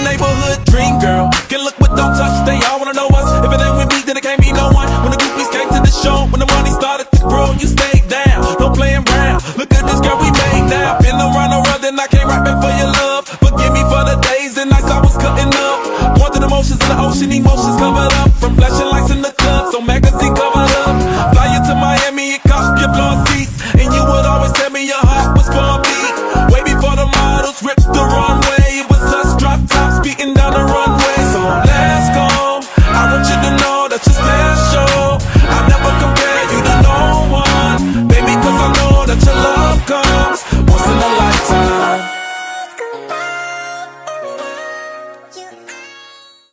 neighborhood dream girl. Can look but don't touch, they all wanna know us. If it ain't with me, then it can't be no one. When the groupies came to the show, when the money started to grow, you stayed down, don't play around. Look at this girl we made now. Been around the world, then I came right back for your love. Forgive me for the days and nights I was cutting up. Going through the motions in the ocean, emotions covered up from flashing like